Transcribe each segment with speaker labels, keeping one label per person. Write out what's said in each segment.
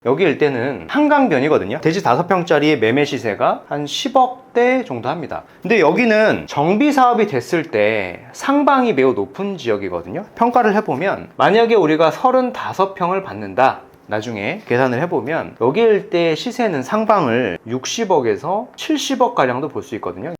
Speaker 1: 여기 일대는 한강변이거든요. 대지 5평짜리 매매 시세가 한 10억대 정도 합니다. 근데 여기는 정비 사업이 됐을 때 상방이 매우 높은 지역이거든요. 평가를 해보면 만약에 우리가 35평을 받는다, 나중에 계산을 해보면 여기 일대 시세는 상방을 60억에서 70억 가량도 볼 수 있거든요.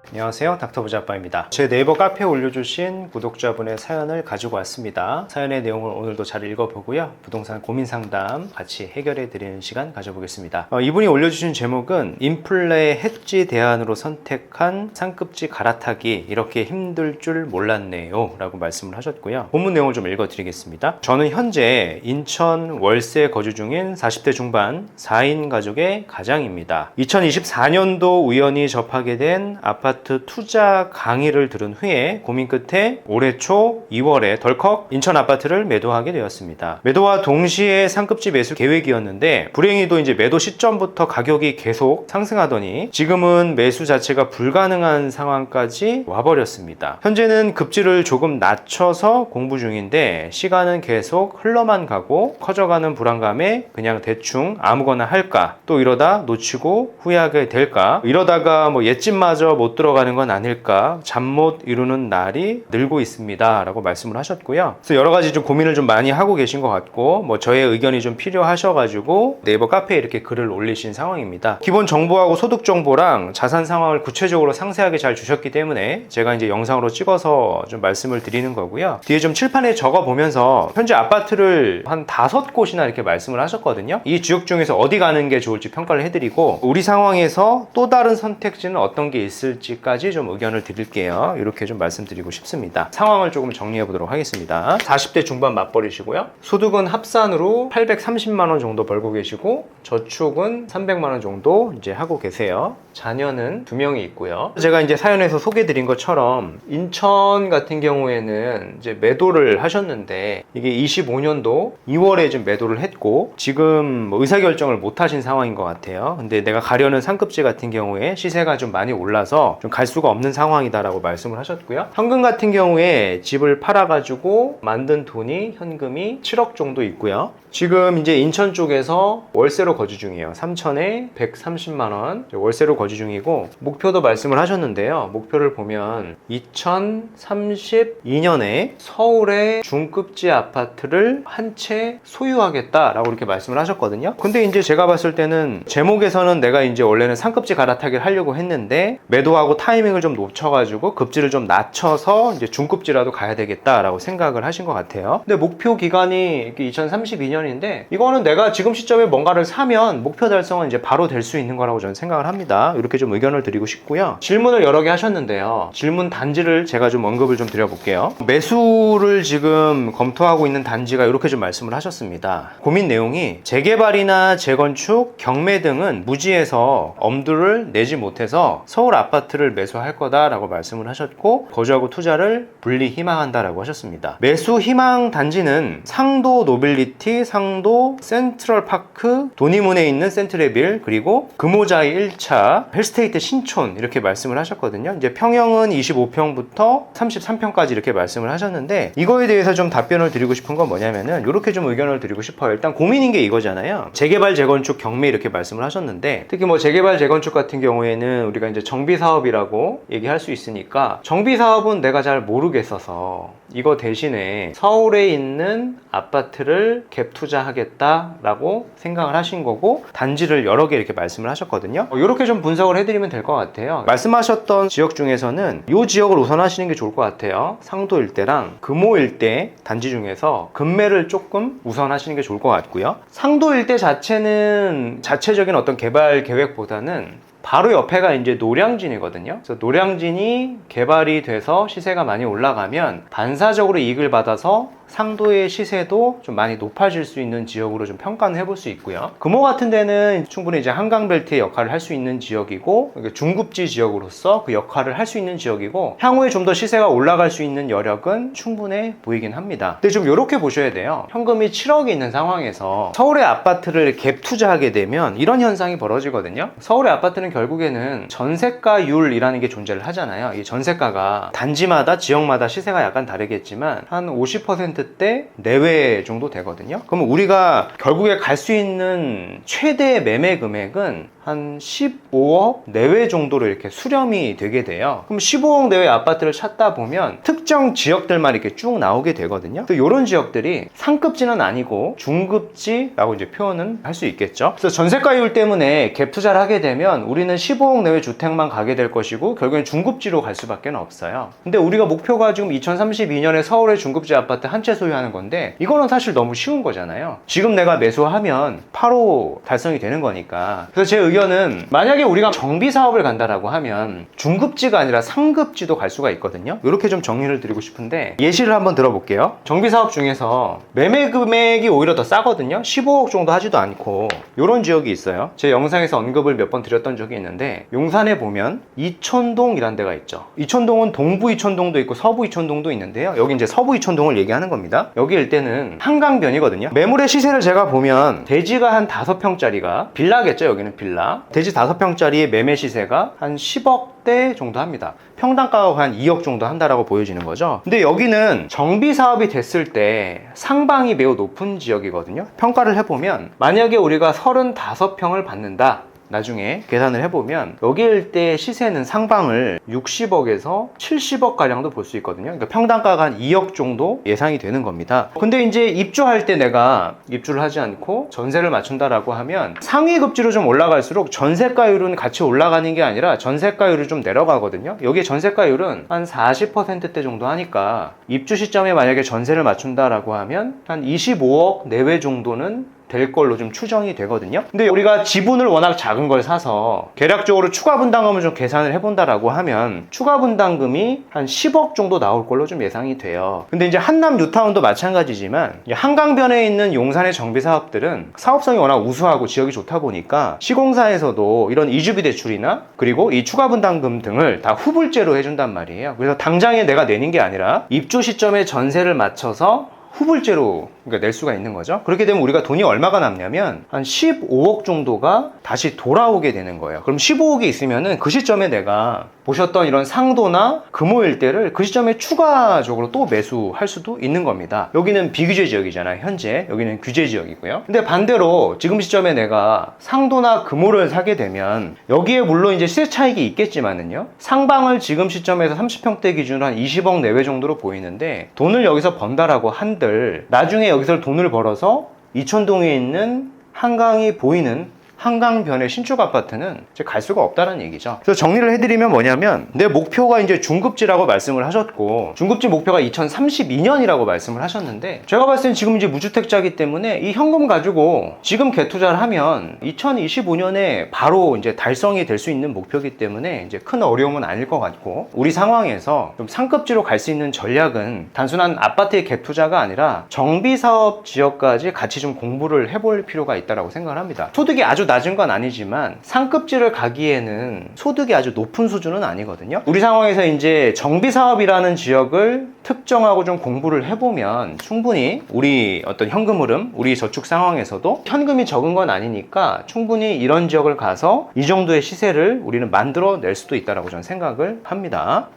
Speaker 1: 안녕하세요, 닥터부자빠입니다. 제 네이버 카페에 올려주신 구독자분의 사연을 가지고 왔습니다. 사연의 내용을 오늘도 잘 읽어보고요, 부동산 고민 상담 같이 해결해 드리는 시간 가져보겠습니다. 이분이 올려주신 제목은 인플레 해지 대안으로 선택한 상급지 갈아타기, 이렇게 힘들 줄 몰랐네요 라고 말씀을 하셨고요. 본문 내용을 좀 읽어 드리겠습니다. 저는 현재 인천 월세 거주 중인 40대 중반 4인 가족의 가장입니다. 2024년도 우연히 접하게 된 아파트 투자 강의를 들은 후에 고민 끝에 올해 초 2월에 덜컥 인천 아파트를 매도하게 되었습니다. 매도와 동시에 상급지 매수 계획이었는데 불행히도 이제 매도 시점부터 가격이 계속 상승하더니 지금은 매수 자체가 불가능한 상황까지 와버렸습니다. 현재는 급지를 조금 낮춰서 공부 중인데 시간은 계속 흘러만 가고 커져가는 불안감에 그냥 대충 아무거나 할까, 또 이러다 놓치고 후회하게 될까, 이러다가 옛집마저 못 들어가는 건 아닐까, 잠 못 이루는 날이 늘고 있습니다 라고 말씀을 하셨고요. 그래서 여러 가지 좀 고민을 좀 많이 하고 계신 것 같고, 저의 의견이 좀 필요하셔가지고 네이버 카페에 이렇게 글을 올리신 상황입니다. 기본 정보하고 소득 정보랑 자산 상황을 구체적으로 상세하게 잘 주셨기 때문에 제가 이제 영상으로 찍어서 좀 말씀을 드리는 거고요. 뒤에 좀 칠판에 적어 보면서 현재 아파트를 한 5곳이나 이렇게 말씀을 하셨거든요. 이 지역 중에서 어디 가는 게 좋을지 평가를 해드리고, 우리 상황에서 또 다른 선택지는 어떤 게 있을지까지 좀 의견을 드릴게요. 이렇게 좀 말씀드리고 싶습니다. 상황을 조금 정리해 보도록 하겠습니다. 40대 중반 맞벌이시고요. 소득은 합산으로 830만 원 정도 벌고 계시고, 저축은 300만 원 정도 이제 하고 계세요. 자녀는 2명이 있고요. 제가 이제 사연에서 소개해 드린 것처럼 인천 같은 경우에는 이제 매도를 하셨는데 이게 25년도 2월에 좀 매도를 했고, 지금 의사결정을 못 하신 상황인 것 같아요. 근데 내가 가려는 상급지 같은 경우에 시세가 좀 많이 올라서 좀 갈 수가 없는 상황이다라고 말씀을 하셨고요. 현금 같은 경우에 집을 팔아가지고 만든 돈이 현금이 7억 정도 있고요. 지금 이제 인천 쪽에서 월세로 거주 중이에요. 3천에 130만 원 월세로 거주 중이고, 목표도 말씀을 하셨는데요. 목표를 보면 2032년에 서울의 중급지 아파트를 한 채 소유하겠다라고 이렇게 말씀을 하셨거든요. 근데 이제 제가 봤을 때는 제목에서는 내가 이제 원래는 상급지 갈아타기를 하려고 했는데 매도하고 타이밍을 좀 놓쳐가지고 급지를 좀 낮춰서 이제 중급지라도 가야 되겠다라고 생각을 하신 것 같아요. 근데 목표 기간이 2032년인데 이거는 내가 지금 시점에 뭔가를 사면 목표 달성은 이제 바로 될 수 있는 거라고 저는 생각을 합니다. 이렇게 좀 의견을 드리고 싶고요. 질문을 여러 개 하셨는데요. 질문 단지를 제가 좀 언급을 좀 드려볼게요. 매수를 지금 검토하고 있는 단지가 이렇게 좀 말씀을 하셨습니다. 고민 내용이 재개발이나 재건축, 경매 등은 무지해서 엄두를 내지 못해서 서울 아파트를 매수할 거다라고 말씀을 하셨고, 거주하고 투자를 분리 희망한다라고 하셨습니다. 매수 희망 단지는 상도 노빌리티, 상도 센트럴파크, 도니문에 있는 센트레빌, 그리고 금호자이 1차, 헬스테이트 신촌, 이렇게 말씀을 하셨거든요. 이제 평형은 25평부터 33평까지 이렇게 말씀을 하셨는데, 이거에 대해서 좀 답변을 드리고 싶은 건 뭐냐면은 이렇게 좀 의견을 드리고 싶어요. 일단 고민인 게 이거잖아요. 재개발, 재건축, 경매 이렇게 말씀을 하셨는데, 특히 재개발, 재건축 같은 경우에는 우리가 이제 정비 사업이라고 얘기할 수 있으니까, 정비 사업은 내가 잘 모르겠어서 이거 대신에 서울에 있는 아파트를 갭 투자하겠다라고 생각을 하신 거고, 단지를 여러 개 이렇게 말씀을 하셨거든요. 이렇게 좀 분석을 해드리면 될 것 같아요. 말씀하셨던 지역 중에서는 이 지역을 우선하시는 게 좋을 것 같아요. 상도 일대랑 금호 일대 단지 중에서 금매를 조금 우선하시는 게 좋을 것 같고요. 상도 일대 자체는 자체적인 어떤 개발 계획보다는 바로 옆에가 이제 노량진이거든요. 그래서 노량진이 개발이 돼서 시세가 많이 올라가면 반사적으로 이익을 받아서 상도의 시세도 좀 많이 높아질 수 있는 지역으로 좀 평가는 해볼 수 있고요. 금호 같은 데는 충분히 이제 한강벨트의 역할을 할 수 있는 지역이고, 중급지 지역으로서 그 역할을 할 수 있는 지역이고, 향후에 좀 더 시세가 올라갈 수 있는 여력은 충분해 보이긴 합니다. 근데 좀 이렇게 보셔야 돼요. 현금이 7억이 있는 상황에서 서울의 아파트를 갭 투자하게 되면 이런 현상이 벌어지거든요. 서울의 아파트는 결국에는 전세가율이라는 게 존재를 하잖아요. 이 전세가가 단지마다 지역마다 시세가 약간 다르겠지만 한 50% 30%대 내외 정도 되거든요. 그러면 우리가 결국에 갈 수 있는 최대 매매 금액은 한 15억 내외 정도로 이렇게 수렴이 되게 돼요. 그럼 15억 내외 아파트를 찾다 보면 특정 지역들만 이렇게 쭉 나오게 되거든요. 또 이런 지역들이 상급지는 아니고 중급지라고 이제 표현은 할 수 있겠죠. 그래서 전세가율 때문에 갭 투자를 하게 되면 우리는 15억 내외 주택만 가게 될 것이고 결국엔 중급지로 갈 수밖에 없어요. 근데 우리가 목표가 지금 2032년에 서울의 중급지 아파트 한 채 소유하는 건데 이거는 사실 너무 쉬운 거잖아요. 지금 내가 매수하면 8호 달성이 되는 거니까. 그래서 제 의견은 만약에 우리가 정비 사업을 간다라고 하면 중급지가 아니라 상급지도 갈 수가 있거든요. 이렇게 좀 정리를 드리고 싶은데 예시를 한번 들어볼게요. 정비 사업 중에서 매매 금액이 오히려 더 싸거든요. 15억 정도 하지도 않고 이런 지역이 있어요. 제 영상에서 언급을 몇 번 드렸던 적이 있는데 용산에 보면 이촌동이란 데가 있죠. 이촌동은 동부 이촌동도 있고 서부 이촌동도 있는데요. 여기 이제 서부 이촌동을 얘기하는 겁니다. 여기 일대는 한강변이거든요. 매물의 시세를 제가 보면 대지가 한 5평짜리가 빌라겠죠. 여기는 빌라. 대지 5평짜리의 매매 시세가 한 10억대 정도 합니다. 평당가가 한 2억 정도 한다라고 보여지는 거죠. 근데 여기는 정비 사업이 됐을 때 상방이 매우 높은 지역이거든요. 평가를 해보면 만약에 우리가 35평을 받는다. 나중에 계산을 해보면 여기 일대 시세는 상방을 60억에서 70억 가량도 볼 수 있거든요. 그러니까 평당가가 한 2억 정도 예상이 되는 겁니다. 근데 이제 입주할 때 내가 입주를 하지 않고 전세를 맞춘다라고 하면 상위 급지로 좀 올라갈수록 전세가율은 같이 올라가는 게 아니라 전세가율이 좀 내려가거든요. 여기에 전세가율은 한 40%대 정도 하니까 입주 시점에 만약에 전세를 맞춘다라고 하면 한 25억 내외 정도는 될 걸로 좀 추정이 되거든요. 근데 우리가 지분을 워낙 작은 걸 사서 계략적으로 추가 분담금을 좀 계산을 해본다라고 하면 추가 분담금이 한 10억 정도 나올 걸로 좀 예상이 돼요. 근데 이제 한남 뉴타운도 마찬가지지만 한강변에 있는 용산의 정비 사업들은 사업성이 워낙 우수하고 지역이 좋다 보니까 시공사에서도 이런 이주비 대출이나 그리고 이 추가 분담금 등을 다 후불제로 해준단 말이에요. 그래서 당장에 내가 내는 게 아니라 입주 시점에 전세를 맞춰서 후불제로 낼 수가 있는 거죠. 그렇게 되면 우리가 돈이 얼마가 남냐면 한 15억 정도가 다시 돌아오게 되는 거예요. 그럼 15억이 있으면은 그 시점에 내가 보셨던 이런 상도나 금호 일대를 그 시점에 추가적으로 또 매수할 수도 있는 겁니다. 여기는 비규제 지역이잖아요. 현재 여기는 규제 지역이고요. 근데 반대로 지금 시점에 내가 상도나 금호를 사게 되면 여기에 물론 이제 시세 차익이 있겠지만은요, 상방을 지금 시점에서 30평대 기준으로 한 20억 내외 정도로 보이는데 돈을 여기서 번다라고 한들 나중에 여기서 돈을 벌어서 이촌동에 있는 한강이 보이는 한강변의 신축 아파트는 이제 갈 수가 없다는 얘기죠. 그래서 정리를 해드리면 뭐냐면 내 목표가 이제 중급지라고 말씀을 하셨고 중급지 목표가 2032년이라고 말씀을 하셨는데 제가 봤을 땐 지금 이제 무주택자이기 때문에 이 현금 가지고 지금 개투자를 하면 2025년에 바로 이제 달성이 될 수 있는 목표이기 때문에 이제 큰 어려움은 아닐 것 같고 우리 상황에서 좀 상급지로 갈 수 있는 전략은 단순한 아파트의 개투자가 아니라 정비사업 지역까지 같이 좀 공부를 해볼 필요가 있다고 생각을 합니다. 소득이 아주 낮은 건 아니지만 상급지를 가기에는 소득이 아주 높은 수준은 아니거든요. 우리 상황에서 이제 정비사업이라는 지역을 특정하고 좀 공부를 해보면 충분히 우리 어떤 현금 흐름, 우리 저축 상황에서도 현금이 적은 건 아니니까 충분히 이런 지역을 가서 이 정도의 시세를 우리는 만들어낼 수도 있다고 저는 생각을 합니다.